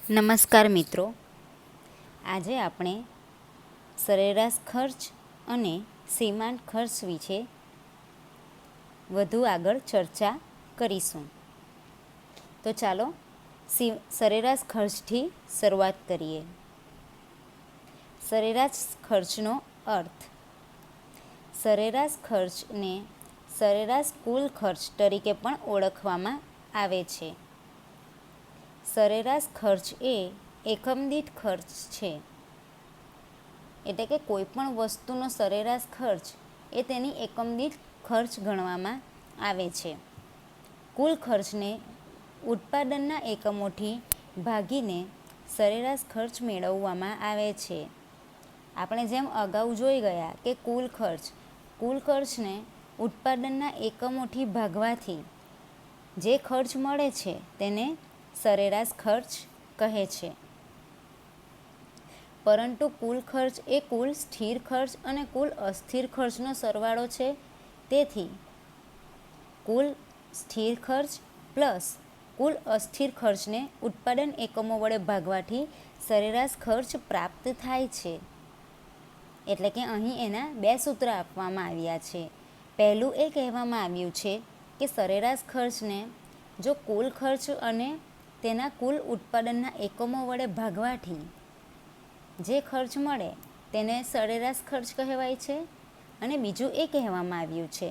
નમસ્કાર મિત્રો, આજે આપણે સરેરાશ ખર્ચ અને સીમાંત ખર્ચ વિશે વધુ આગળ ચર્ચા કરીશું. તો ચાલો સરેરાશ ખર્ચથી શરૂઆત કરીએ. સરેરાશ ખર્ચનો અર્થ. સરેરાશ ખર્ચને સરેરાશ કુલ ખર્ચ તરીકે પણ ઓળખવામાં આવે છે. સરેરાશ ખર્ચ એ એકમ દીઠ ખર્ચ છે, એટલે કે કોઈપણ વસ્તુનો સરેરાશ ખર્ચ એ તેની એકમ દીઠ ખર્ચ ગણવામાં આવે છે. કુલ ખર્ચને ઉત્પાદનના એકમોથી ભાગીને સરેરાશ ખર્ચ મેળવવામાં આવે છે. આપણે જેમ અગાઉ જોઈ ગયા કે કુલ ખર્ચને ઉત્પાદનના એકમોથી ભાગવાથી જે ખર્ચ મળે છે તેને સરેરાશ ખર્ચ કહે છે. પરંતુ કુલ ખર્ચ એ કુલ સ્થિર ખર્ચ અને કુલ અસ્થિર ખર્ચનો સરવાળો છે. તેથી કુલ સ્થિર ખર્ચ પ્લસ કુલ અસ્થિર ખર્ચને ઉત્પાદન એકમો વડે ભાગવાથી સરેરાશ ખર્ચ પ્રાપ્ત થાય છે. એટલે કે અહીં એના બે સૂત્ર આપવામાં આવ્યા છે. પહેલું એ કહેવામાં આવ્યું છે કે સરેરાશ ખર્ચને જો કુલ ખર્ચ અને તેના કુલ ઉત્પાદનના એકમો વડે ભાગવાથી જે ખર્ચ મળે તેને સરેરાશ ખર્ચ કહેવાય છે. અને બીજું એ કહેવામાં આવ્યું છે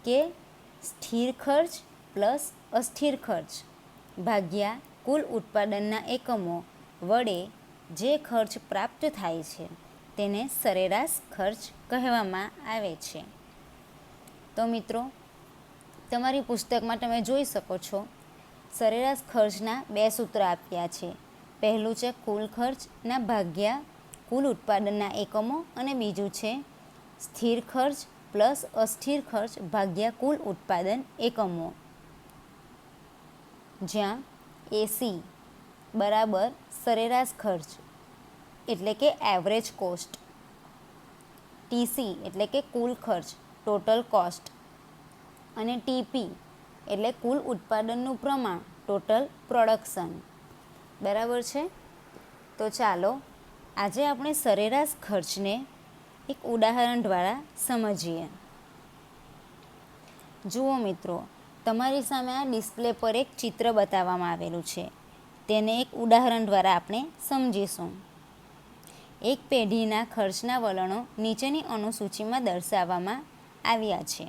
કે સ્થિર ખર્ચ પ્લસ અસ્થિર ખર્ચ ભાગ્યા કુલ ઉત્પાદનના એકમો વડે જે ખર્ચ પ્રાપ્ત થાય છે તેને સરેરાશ ખર્ચ કહેવામાં આવે છે. તો મિત્રો, તમારી પુસ્તકમાં તમે જોઈ શકો છો સરેરાશ ખર્ચના બે સૂત્ર આપ્યા છે. પહેલું છે કુલ ખર્ચના ભાગ્યા કુલ ઉત્પાદનના એકમો અને બીજું છે સ્થિર ખર્ચ પ્લસ અસ્થિર ખર્ચ ભાગ્યા કુલ ઉત્પાદન એકમો, જ્યાં એસી બરાબર સરેરાશ ખર્ચ એટલે કે એવરેજ કોસ્ટ, ટીસી એટલે કે કુલ ખર્ચ ટોટલ કોસ્ટ અને ટીપી એટલે કુલ ઉત્પાદનનું પ્રમાણ ટોટલ પ્રોડક્શન. બરાબર છે. તો ચાલો આજે આપણે સરેરાશ ખર્ચને એક ઉદાહરણ દ્વારા સમજીએ. જુઓ મિત્રો, તમારી સામે આ ડિસ્પ્લે પર એક ચિત્ર બતાવવામાં આવેલું છે. તેને એક ઉદાહરણ દ્વારા આપણે સમજીશું. એક પેઢીના ખર્ચના વલણો નીચેની અનુસૂચિમાં દર્શાવવામાં આવ્યા છે.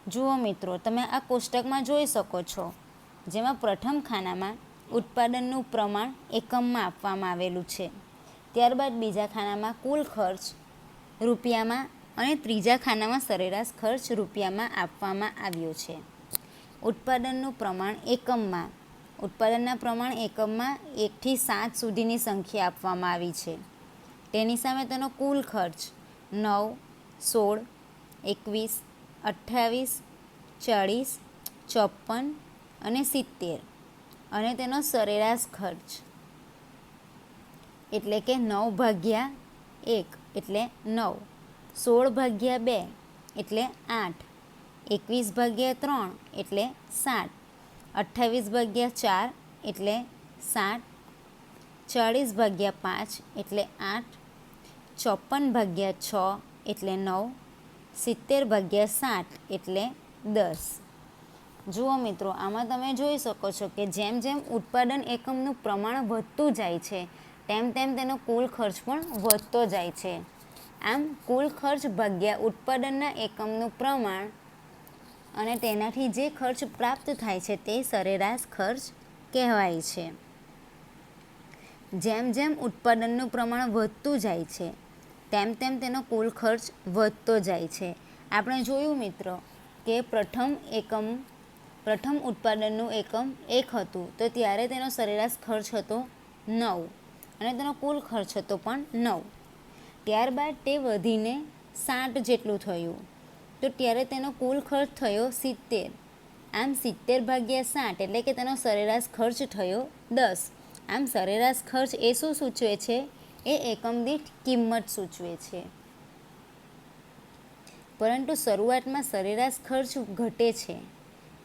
જુઓ મિત્રો, તમે આ કોષ્ટકમાં જોઈ શકો છો, જેમાં પ્રથમ ખાનામાં ઉત્પાદનનું પ્રમાણ એકમમાં આપવામાં આવેલું છે. ત્યારબાદ બીજા ખાનામાં કુલ ખર્ચ રૂપિયામાં અને ત્રીજા ખાનામાં સરેરાશ ખર્ચ રૂપિયામાં આપવામાં આવ્યો છે. ઉત્પાદનના પ્રમાણ એકમમાં 1 થી 7 સુધીની સંખ્યા આપવામાં આવી છે. તેની સામે તેનો કુલ ખર્ચ 9, 16, 21, 28, 40, 54 અને 70 અને તેનો સરેરાશ ખર્ચ એટલે કે 9 ભાગ્યા 1 એટલે 9, 16 ભાગ્યા 2 એટલે 8, 21 ભાગ્યા 3 એટલે 7, 28 ભાગ્યા 4 એટલે 7, 40 ભાગ્યા 5 એટલે 8, 54 ભાગ્યા 6 એટલે 9, 70 ભાગ્યા 7 એટલે 10. જુઓ મિત્રો, આમાં તમે જોઈ શકો છો કે જેમ જેમ ઉત્પાદન એકમનું પ્રમાણ વધતું જાય છે તેમ તેમ તેનો કુલ ખર્ચ પણ વધતો જાય છે. આમ કુલ ખર્ચ ભાગ્યા ઉત્પાદનના એકમનું પ્રમાણ અને તેનાથી જે ખર્ચ પ્રાપ્ત થાય છે તે સરેરાશ ખર્ચ કહેવાય છે. જેમ જેમ ઉત્પાદનનું પ્રમાણ વધતું જાય છે તેમ તેમ તેનો કુલ ખર્ચ વધતો જાય છે. આપણે જોયું મિત્રો કે પ્રથમ ઉત્પાદનનું એકમ 1 હતું તો ત્યારે તેનો સરેરાશ ખર્ચ હતો 9 અને તેનો કુલ ખર્ચ હતો પણ 9. ત્યારબાદ તે વધીને 7 જેટલું થયું તો ત્યારે તેનો કુલ ખર્ચ થયો 70. આમ 70 ભાગ્યા 7 એટલે કે તેનો સરેરાશ ખર્ચ થયો 10. આમ સરેરાશ ખર્ચ એ શું સૂચવે છે? એ એકમ દીઠ કિંમત સૂચવે છે. પરંતુ શરૂઆતમાં સરેરાશ ખર્ચ ઘટે છે,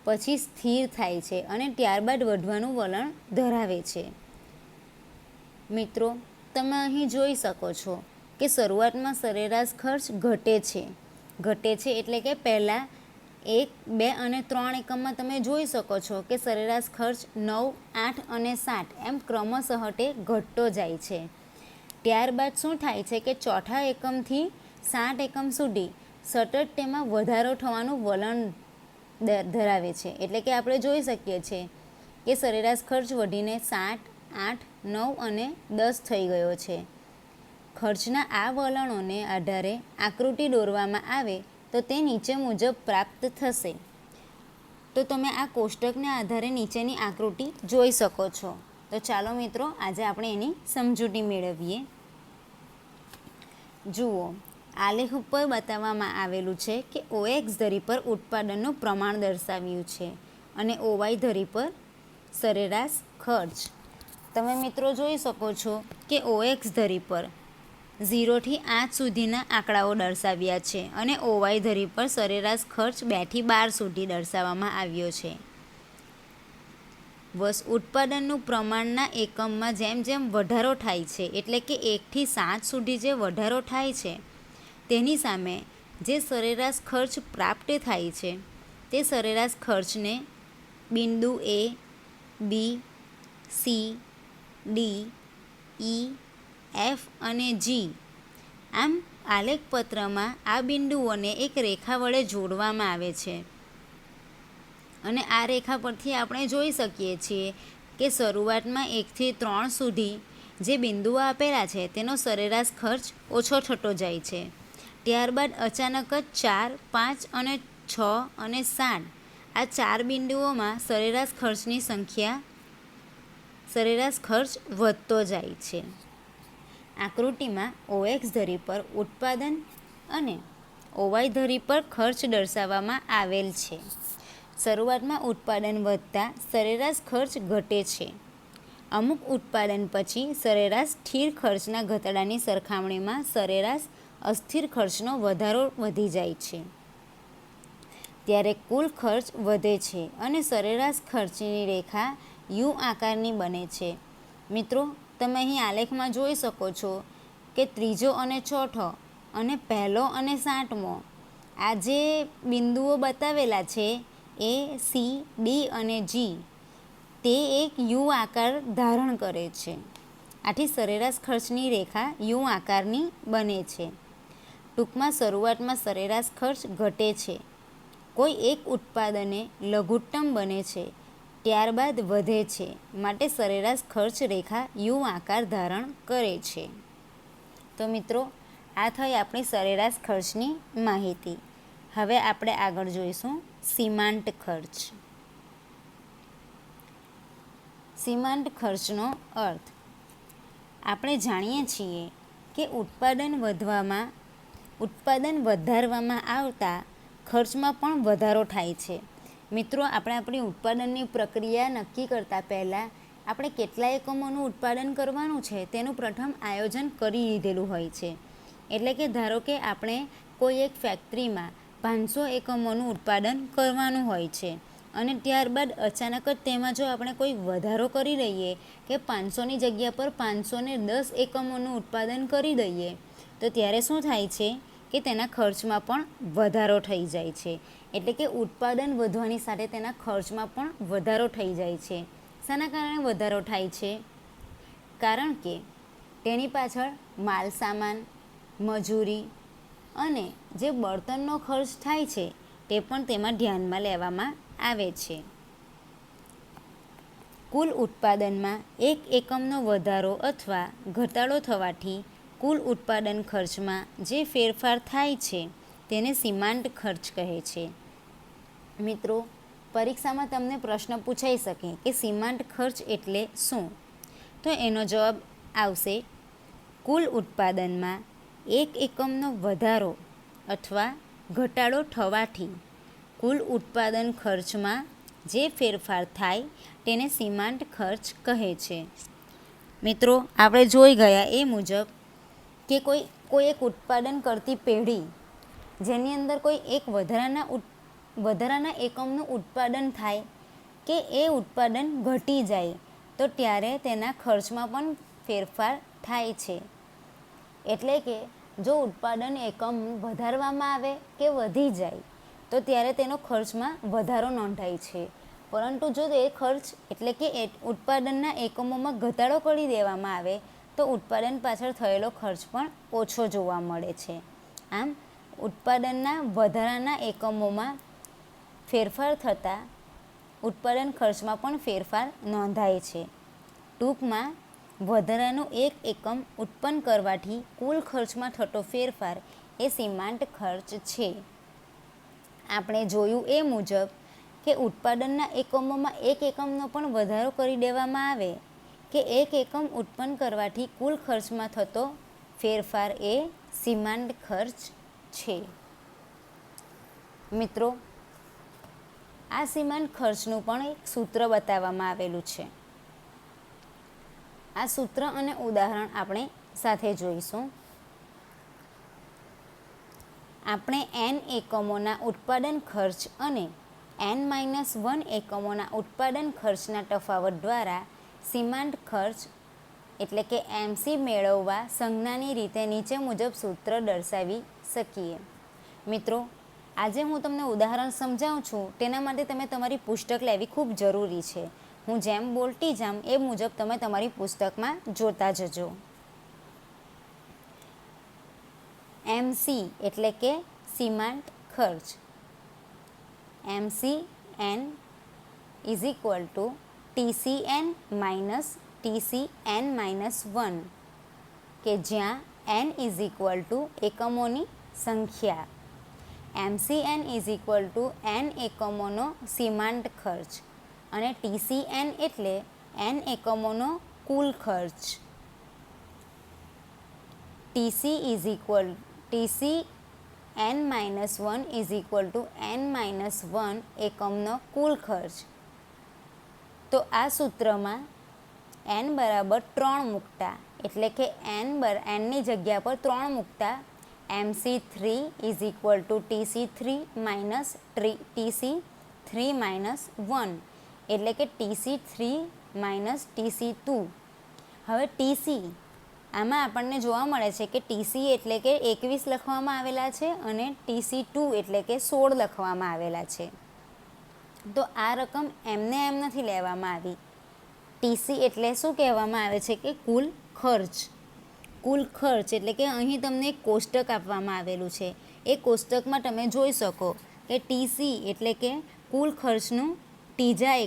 પછી સ્થિર થાય છે અને ત્યારબાદ વધવાનું વલણ ધરાવે છે. મિત્રો, તમે અહીં જોઈ શકો છો કે શરૂઆતમાં સરેરાશ ખર્ચ ઘટે છે એટલે કે પહેલાં 1, 2 અને 3 એકમમાં તમે જોઈ શકો છો કે સરેરાશ ખર્ચ 9, 8 અને 7 એમ ક્રમશઃ ઘટતો જાય છે. ત્યારબાદ શું થાય છે કે ચોથા એકમથી 7 એકમ સુધી સતત તેમાં વધારો થવાનું વલણ ધરાવે છે. એટલે કે આપણે જોઈ શકીએ છીએ કે સરેરાશ ખર્ચ વધીને 7, 8, 9 અને 10 થઈ ગયો છે. ખર્ચના આ વલણોને આધારે આકૃતિ દોરવામાં આવે તો તે નીચે મુજબ પ્રાપ્ત થશે. તો તમે આ કોષ્ટકને આધારે નીચેની આકૃતિ જોઈ શકો છો. તો ચાલો મિત્રો, આજે આપણે એની સમજૂતી મેળવીએ. જુઓ, આલેખ ઉપર બતાવવામાં આવેલું છે કે OX ધરી પર ઉત્પાદનનું પ્રમાણ દર્શાવ્યું છે અને OY ધરી પર સરેરાશ ખર્ચ. તમે મિત્રો જોઈ શકો છો કે OX ધરી પર 0 થી 8 સુધીના આંકડાઓ દર્શાવ્યા છે અને OY ધરી પર સરેરાશ ખર્ચ 2 થી 12 સુધી દર્શાવવામાં આવ્યો છે. ઉત્પાદનનું પ્રમાણના એકમમાં જેમ જેમ વધારો થાય છે, એટલે કે 1 થી 7 સુધી જે વધારો થાય છે, તેની સામે જે સરેરાશ ખર્ચ પ્રાપ્ત થાય છે તે સરેરાશ ખર્ચને બિંદુ A, B, C, D, E, F અને G આમ આલેખપત્રમાં આ બિંદુઓને એક રેખા વડે જોડવામાં આવે છે અને આ રેખા પરથી આપણે જોઈ શકીએ છીએ કે શરૂઆતમાં 1 થી 3 સુધી જે બિંદુઓ આપેલા છે તેનો સરેરાશ ખર્ચ ઓછો થતો જાય છે. ત્યારબાદ અચાનક જ 4, 5 અને 6 અને 7 આ 4 બિંદુઓમાં સરેરાશ ખર્ચ વધતો જાય છે. આકૃતિમાં OX ધરી પર ઉત્પાદન અને OY ધરી પર ખર્ચ દર્શાવવામાં આવેલ છે. શરૂઆતમાં ઉત્પાદન વધતા સરેરાશ ખર્ચ ઘટે છે. અમુક ઉત્પાદન પછી સરેરાશ સ્થિર ખર્ચના ઘટાડાની સરખામણીમાં સરેરાશ અસ્થિર ખર્ચનો વધારો વધી જાય છે. ત્યારે કુલ ખર્ચ વધે છે અને સરેરાશ ખર્ચની રેખા U આકારની બને છે. મિત્રો, તમે અહીં આલેખમાં જોઈ શકો છો કે ત્રીજો અને ચોથો અને પહેલો અને 7મો આ જે બિંદુઓ બતાવેલા છે A, C, D અને G તે એક U આકાર ધારણ કરે છે. આથી સરેરાશ ખર્ચની રેખા U આકારની બને છે. ટૂંકમાં શરૂઆતમાં સરેરાશ ખર્ચ ઘટે છે, કોઈ એક ઉત્પાદને લઘુત્તમ બને છે, ત્યારબાદ વધે છે, માટે સરેરાશ ખર્ચ રેખા U આકાર ધારણ કરે છે. તો મિત્રો, આ થઈ આપણી સરેરાશ ખર્ચની માહિતી. હવે આપણે આગળ જોઈશું સીમાંત ખર્ચ. સીમાંત ખર્ચનો અર્થ. આપણે જાણીએ છીએ કે ઉત્પાદન વધારવામાં આવતા ખર્ચમાં પણ વધારો થાય છે. મિત્રો, આપણે આપણી ઉત્પાદનની પ્રક્રિયા નક્કી કરતાં પહેલાં આપણે કેટલા એકમોનું ઉત્પાદન કરવાનું છે તેનું પ્રથમ આયોજન કરી લીધેલું હોય છે. એટલે કે ધારો કે આપણે કોઈ એક ફેક્ટરીમાં 500 એકમોનું ઉત્પાદન કરવાનું હોય છે અને ત્યારબાદ અચાનક જ તેમાં જો આપણે કોઈ વધારો કરી દઈએ કે 500ની જગ્યા પર 510 એકમોનું ઉત્પાદન કરી દઈએ તો ત્યારે શું થાય છે કે તેના ખર્ચમાં પણ વધારો થઈ જાય છે. એટલે કે ઉત્પાદન વધવાની સાથે તેના ખર્ચમાં પણ વધારો થઈ જાય છે. શાના કારણે વધારો થાય છે? કારણ કે તેની પાછળ માલ સામાન, મજૂરી અને જે બળતણનો ખર્ચ થાય છે તે પણ તેમાં ધ્યાનમાં લેવામાં આવે છે. કુલ ઉત્પાદનમાં 1 એકમનો વધારો અથવા ઘટાડો થવાથી કુલ ઉત્પાદન ખર્ચમાં જે ફેરફાર થાય છે તેને સીમાંત ખર્ચ કહે છે. મિત્રો, પરીક્ષામાં તમને પ્રશ્ન પૂછાઈ શકે કે સીમાંત ખર્ચ એટલે શું? તો એનો જવાબ આવશે કુલ ઉત્પાદનમાં 1 એકમનો વધારો અથવા ઘટાડો થવાથી કુલ ઉત્પાદન ખર્ચમાં જે ફેરફાર થાય તેને સીમાંત ખર્ચ કહે છે. મિત્રો, આપણે જોઈ ગયા એ મુજબ કે કોઈ એક ઉત્પાદન કરતી પેઢી જેની અંદર કોઈ એક વધારાના એકમનું ઉત્પાદન થાય કે એ ઉત્પાદન ઘટી જાય તો ત્યારે તેના ખર્ચમાં પણ ફેરફાર થાય છે. એટલે કે જો ઉત્પાદન એકમ વધારવામાં આવે કે વધી જાય તો ત્યારે તેનો ખર્ચમાં વધારો નોંધાય છે, પરંતુ જો એ ખર્ચ એટલે કે ઉત્પાદનના એકમોમાં ઘટાડો કરી દેવામાં આવે તો ઉત્પાદન પાછળ થયેલો ખર્ચ પણ ઓછો જોવા મળે છે. આમ ઉત્પાદનના વધારાના એકમોમાં ફેરફાર થતાં ઉત્પાદન ખર્ચમાં પણ ફેરફાર નોંધાય છે. ટૂંકમાં વધારાનું એક એકમ ઉત્પન્ન કરવાથી કુલ ખર્ચમાં થતો ફેરફાર એ સીમાંત ખર્ચ છે. આપણે જોયું એ મુજબ કે ઉત્પાદનના એકમોમાં એક એકમનો પણ વધારો કરી દેવામાં આવે કે એક એકમ ઉત્પન્ન કરવાથી કુલ ખર્ચમાં થતો ફેરફાર એ સીમાંત ખર્ચ છે. મિત્રો, આ સીમાંત ખર્ચનું પણ એક સૂત્ર બતાવવામાં આવેલું છે. આ સૂત્ર અને ઉદાહરણ આપણે સાથે જોઈશું. આપણે n એકમોના ઉત્પાદન ખર્ચ અને n-1 એકમોના ઉત્પાદન ખર્ચના તફાવત દ્વારા સીમાંત ખર્ચ એટલે કે MC મેળવવા સંજ્ઞાની રીતે નીચે મુજબ સૂત્ર દર્શાવી શકીએ. મિત્રો, આજે હું તમને ઉદાહરણ સમજાવું છું તેના માટે તમે તમારી પુસ્તક લેવી ખૂબ જરૂરી છે. હું જેમ બોલતી જામ એ મુજબ તમે તમારી પુસ્તકમાં જોતા જજો. MC એટલે કે સીમાંત ખર્ચ. MCN is equal to TCN minus TCN-1 કે જ્યાં n ઇઝ ઇક્વલ ટુ એકમોની સંખ્યા. MCN is equal to n એકમોનો સીમાંત ખર્ચ અને TCN એટલે n એકમોનો કુલ ખર્ચ. TCN-1 is equal to n-1 એકમનો કુલ ખર્ચ. તો આ સૂત્રમાં n બરાબર 3 મૂકતા એટલે કે nની જગ્યા પર 3 મૂકતા MC3 is equal to TC3 minus TC3-1 એટલે કે TC3 માઇનસ TC2. હવે TC આમાં આપણને જોવા મળે છે કે TC એટલે કે 21 લખવામાં આવેલા છે અને TC2 એટલે કે 16 લખવામાં આવેલા છે. તો આ રકમ એમને એમ નથી લેવામાં આવી. TC એટલે શું કહેવામાં આવે છે કે કુલ ખર્ચ. કુલ ખર્ચ એટલે કે અહીં તમને એક કોષ્ટક આપવામાં આવેલું છે. એ કોષ્ટકમાં તમે જોઈ શકો કે TC એટલે કે કુલ ખર્ચનું ત્રીજા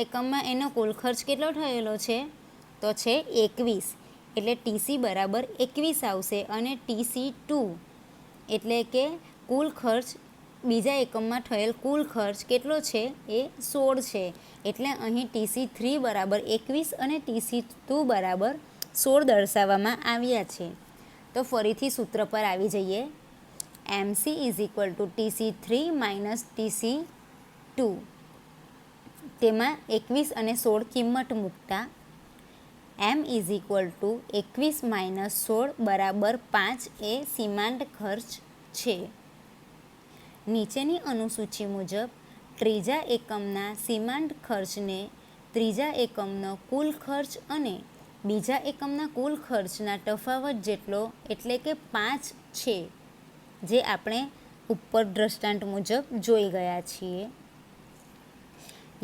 એકમમાં એનો કુલ ખર્ચ કેટલો થયેલો છે તો છે 21. એટલે TC બરાબર 21 આવશે અને TC2 એટલે કે કુલ ખર્ચ બીજા એકમમાં થયેલ કુલ ખર્ચ કેટલો છે એ 16 છે. એટલે અહીં TC3 બરાબર 21 અને TC2 બરાબર 16 દર્શાવવામાં આવ્યા છે. તો ફરીથી સૂત્ર પર આવી જઈએ. MC is equal to TC3 minus TC2. તેમાં 21 અને 16 કિંમત મૂકતા M is equal to 21 minus 16 બરાબર 5 એ સીમાંત ખર્ચ છે. નીચેની અનુસૂચિ મુજબ ત્રીજા એકમના સીમાંત ખર્ચને ત્રીજા એકમનો કુલ ખર્ચ અને બીજા એકમના કુલ ખર્ચના તફાવત જેટલો એટલે કે 5 છે, જે આપણે ઉપર દ્રષ્ટાંત મુજબ જોઈ ગયા છીએ.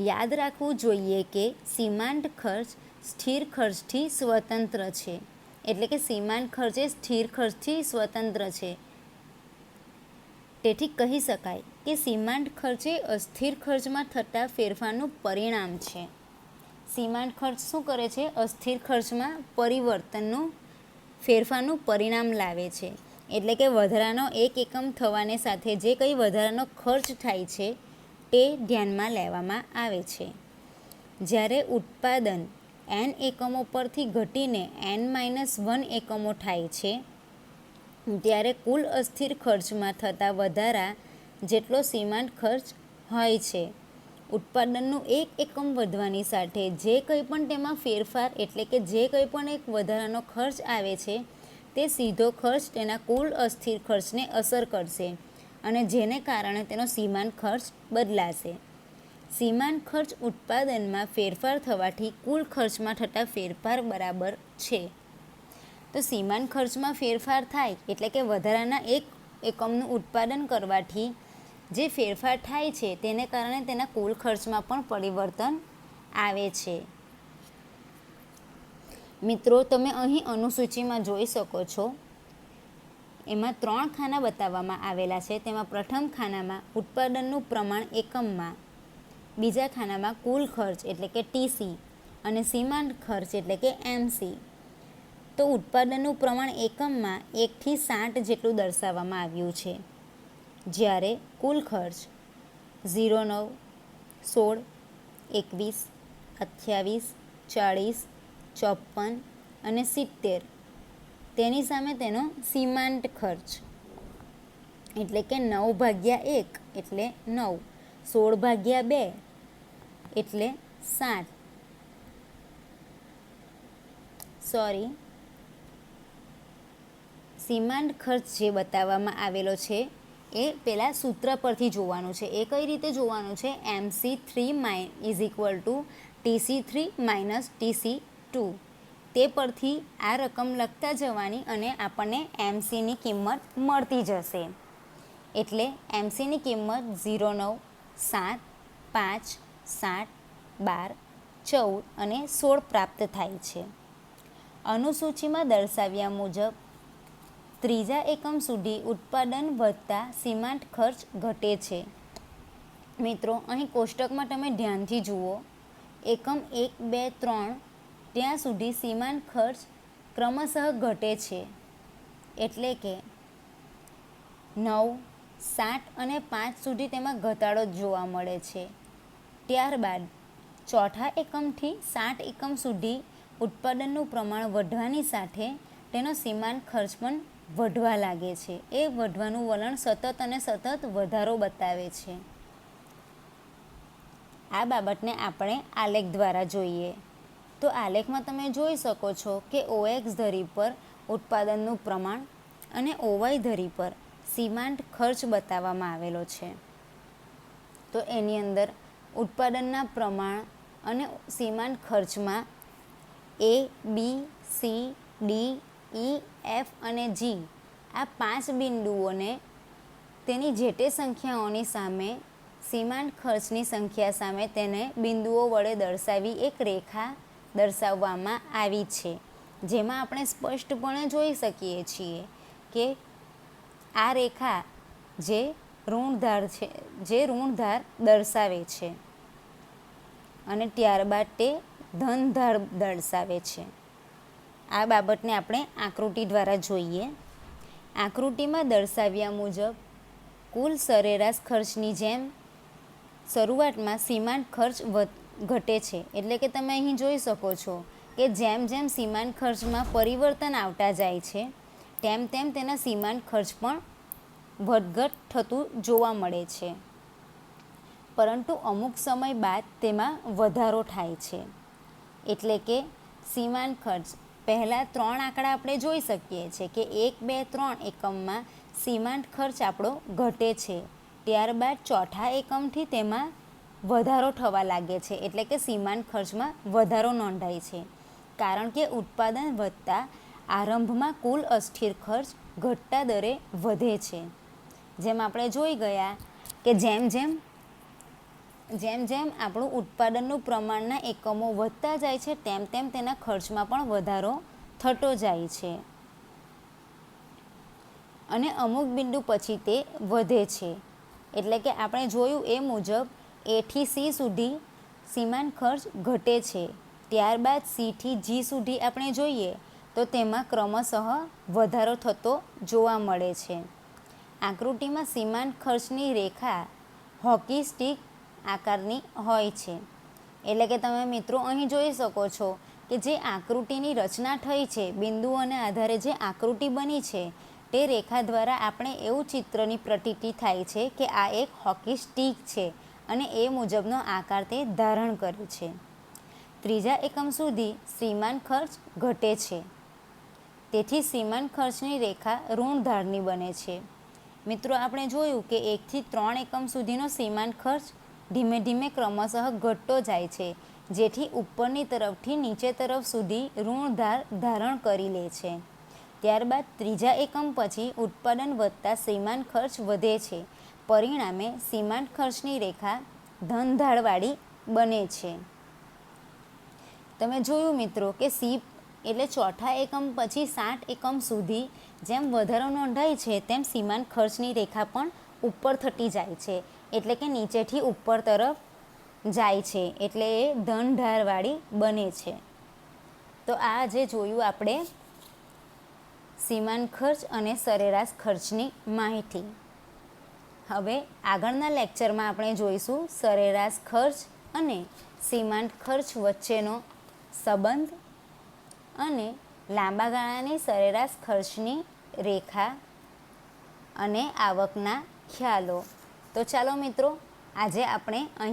યાદ રાખવું જોઈએ કે સીમાંત ખર્ચ સ્થિર ખર્ચથી સ્વતંત્ર છે. એટલે કે સીમાંત ખર્ચ એ સ્થિર ખર્ચથી સ્વતંત્ર છે. તેથી કહી શકાય કે સીમાંત ખર્ચ એ અસ્થિર ખર્ચમાં થતા ફેરફારનું પરિણામ છે. સીમાંત ખર્ચ શું કરે છે? અસ્થિર ખર્ચમાં ફેરફારનું પરિણામ લાવે છે. એટલે કે વધારાનો એક એકમ થવાને સાથે જે કંઈ વધારાનો ખર્ચ થાય છે તે ધ્યાનમાં લેવામાં આવે છે. જ્યારે ઉત્પાદન n એકમો પરથી ઘટીને n-1 એકમો થાય છે ત્યારે કુલ અસ્થિર ખર્ચમાં થતા વધારા જેટલો સીમાંત ખર્ચ હોય છે. ઉત્પાદનનું એક એકમ વધવાની સાથે જે કંઈ પણ તેમાં ફેરફાર એટલે કે જે કંઈ પણ એક વધારાનો ખર્ચ આવે છે તે સીધો ખર્ચ તેના કુલ અસ્થિર ખર્ચને અસર કરશે અને જેને કારણે તેનો સીમાંત ખર્ચ બદલાશે. સીમાંત ખર્ચ ઉત્પાદનમાં ફેરફાર થવાથી કુલ ખર્ચમાં થતા ફેરફાર બરાબર છે. તો સીમાંત ખર્ચમાં ફેરફાર થાય એટલે કે વધારાના એક એકમનું ઉત્પાદન કરવાથી જે ફેરફાર થાય છે તેને કારણે તેના કુલ ખર્ચમાં પણ પરિવર્તન આવે છે. મિત્રો, તમે અહીં અનુસૂચિમાં જોઈ શકો છો, એમાં 3 ખાના બતાવવામાં આવેલા છે. તેમાં પ્રથમ ખાનામાં ઉત્પાદનનું પ્રમાણ એકમમાં, બીજા ખાનામાં કુલ ખર્ચ એટલે કે ટીસી અને સીમાંત ખર્ચ એટલે કે એમસી. તો ઉત્પાદનનું પ્રમાણ એકમમાં 1 થી 60 જેટલું દર્શાવવામાં આવ્યું છે, જ્યારે કુલ ખર્ચ 0, 9, 16, 21, 28, 40, 54 અને 70. તેની સામે તેનો સીમાંત ખર્ચ એટલે કે 9/1 એટલે 9, 16/2 એટલે 7. સીમાંત ખર્ચ જે બતાવવામાં આવેલો છે એ પેલા સૂત્ર પરથી જોવાનું છે. એ કઈ રીતે જોવાનું છે? MC3 TC3 - TC2. તે પરથી આ રકમ લખતા જવાની અને આપણને એમસીની કિંમત મળતી જશે. એટલે એમસીની કિંમત 0, 9, 7, 5, 7, 12, 14 અને 16 પ્રાપ્ત થાય છે. અનુસૂચિમાં દર્શાવ્યા મુજબ ત્રીજા એકમ સુધી ઉત્પાદન વધતા સીમાંત ખર્ચ ઘટે છે. મિત્રો, અહીં કોષ્ટકમાં તમે ધ્યાનથી જુઓ, એકમ 1, 2, 3 ત્યાં સુધી સીમાંત ખર્ચ ક્રમશઃ ઘટે છે. એટલે કે 9, 7 અને 5 સુધી તેમાં ઘટાડો જોવા મળે છે. ત્યારબાદ ચોથા એકમથી 7 એકમ સુધી ઉત્પાદનનું પ્રમાણ વધવાની સાથે તેનો સીમાંત ખર્ચ પણ વધવા લાગે છે. એ વધવાનું વલણ સતત અને સતત વધારો બતાવે છે. આ બાબતને આપણે આલેખ દ્વારા જોઈએ. તો આલેખમાં તમે જોઈ શકો છો કે OX ધરી પર ઉત્પાદનનું પ્રમાણ અને OY ધરી પર સીમાંત ખર્ચ બતાવવામાં આવેલો છે. તો એની અંદર ઉત્પાદનના પ્રમાણ અને સીમાંત ખર્ચમાં A, B, C, D, E, F અને G આ 5 બિંદુઓને તેની જે તે સંખ્યાઓની સામે સીમાંત ખર્ચની સંખ્યા સામે તેને બિંદુઓ વડે દર્શાવી એક રેખા દર્શાવવામાં આવી છે. જેમાં આપણે સ્પષ્ટપણે જોઈ શકીએ છીએ કે આ રેખા જે ઋણધાર છે, જે ઋણધાર દર્શાવે છે અને ત્યારબાદ તે ધનધાર દર્શાવે છે. આ બાબતને આપણે આકૃતિ દ્વારા જોઈએ. આકૃતિમાં દર્શાવ્યા મુજબ કુલ સરેરાશ ખર્ચની જેમ શરૂઆતમાં સીમાંત ખર્ચ ઘટે છે. એટલે કે તમે અહીં જોઈ શકો છો કે જેમ જેમ સીમાંત ખર્ચમાં પરિવર્તન આવતા જાય છે તેમ તેમ તેના સીમાંત ખર્ચ પણ વધઘટ થતું જોવા મળે છે. પરંતુ અમુક સમય બાદ તેમાં વધારો થાય છે. એટલે કે સીમાંત ખર્ચ પહેલાં 3 આંકડા આપણે જોઈ શકીએ છીએ કે 1, 2, 3 એકમમાં સીમાંત ખર્ચ આપણો ઘટે છે. ત્યારબાદ ચોથા એકમથી તેમાં વધારો થવા લાગે છે. એટલે કે સીમાંત ખર્ચમાં વધારો નોંધાય છે. કારણ કે ઉત્પાદન વધતા આરંભમાં કુલ અસ્થિર ખર્ચ ઘટતા દરે વધે છે. જેમ આપણે જોઈ ગયા કે જેમ જેમ આપણું ઉત્પાદનનું પ્રમાણના એકમો વધતા જાય છે તેમ તેમ તેના ખર્ચમાં પણ વધારો થતો જાય છે અને અમુક બિંદુ પછી તે વધે છે. એટલે કે આપણે જોયું એ મુજબ A થી C સુધી સીમાંત ખર્ચ ઘટે છે. ત્યારબાદ C થી G સુધી આપણે જોઈએ તો તેમાં ક્રમશઃ વધારો થતો જોવા મળે છે. આકૃતિમાં સીમાંત ખર્ચની રેખા હોકી સ્ટિક આકારની હોય છે. એટલે કે તમે મિત્રો અહીં જોઈ શકો છો કે જે આકૃતિની રચના થઈ છે, બિંદુઓને આધારે જે આકૃતિ બની છે તે રેખા દ્વારા આપણે એવું ચિત્રની પ્રતીતિ થાય છે કે આ એક હોકી સ્ટિક છે અને એ મુજબનો આકાર તે ધારણ કરે છે. ત્રીજા એકમ સુધી સીમાંત ખર્ચ ઘટે છે. તેથી સીમાંત ખર્ચની રેખા ઋણધારની બને છે. મિત્રો, આપણે જોયું કે 1 થી 3 એકમ સુધીનો સીમાંત ખર્ચ ધીમે ધીમે ક્રમશઃ ઘટતો જાય છે, જેથી ઉપરની તરફથી નીચે તરફ સુધી ઋણધાર ધારણ કરી લે છે. ત્યારબાદ ત્રીજા એકમ પછી ઉત્પાદન વધતા સીમાંત ખર્ચ વધે છે. પરિણામે સીમાંત ખર્ચની રેખા ધનઢાળવાળી બને છે. તમે જોયું મિત્રો કે સી એટલે ચોથા એકમ પછી 60 એકમ સુધી જેમ વધારો નોંધાય છે તેમ સીમાંત ખર્ચની રેખા પણ ઉપર થતી જાય છે, એટલે કે નીચેથી ઉપર તરફ જાય છે, એટલે એ ધનઢાળવાળી બને છે. તો આ જે જોયું આપણે સીમાંત ખર્ચ અને સરેરાશ ખર્ચની માહિતી. હવે આગળના લેક્ચરમાં આપણે જોઈશું સરેરાશ ખર્ચ અને સીમાંત ખર્ચ વચ્ચેનો સંબંધ અને લાંબા ગાળાની સરેરાશ ખર્ચની રેખા અને આવકના ખ્યાલો. તો ચાલો મિત્રો, આજે આપણે અહીં